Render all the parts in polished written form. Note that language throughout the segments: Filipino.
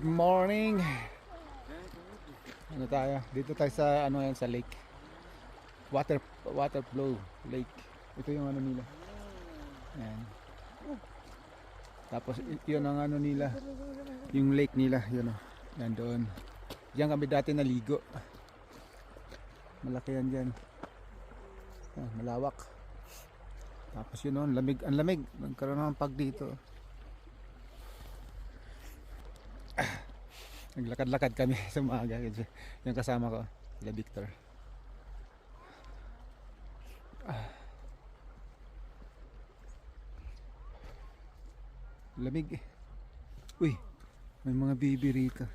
morning. Ano tayo? Dito tayo sa ano yan, sa lake. Water flow lake. Ito yung ano nila. Yan. Tapos yun ang ano nila. Yung lake nila, yun oh. Yan doon. Diyan kami dati naligo. Malaki yan diyan. Ah, malawak. Tapos yun oh, ang lamig. Nagkaroon ng pag dito. Naglakad-lakad kami sa umaga. Yung kasama ko, sila Victor. Lamig eh. Uy, may mga baby rito.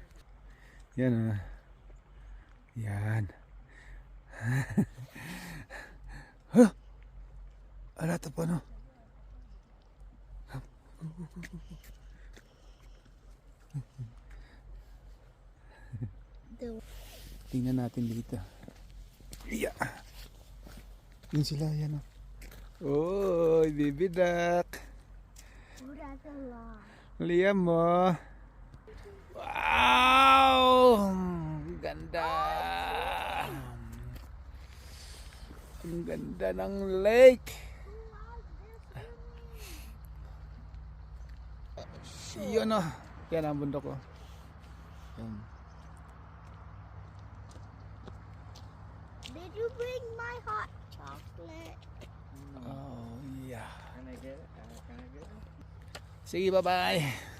Yan ah. Yan. Huh? Ala to pa no? Tingnan natin dito. Yeah. Yun sila, yan oh. Oh, baby duck. Liam mo. Wow! Ganda. Ang ganda ng lake. Yun oh. Yan ang bundok ko. Yan. Did you bring my hot chocolate? Oh yeah. Can I get it? Can I get it? Sige, bye-bye.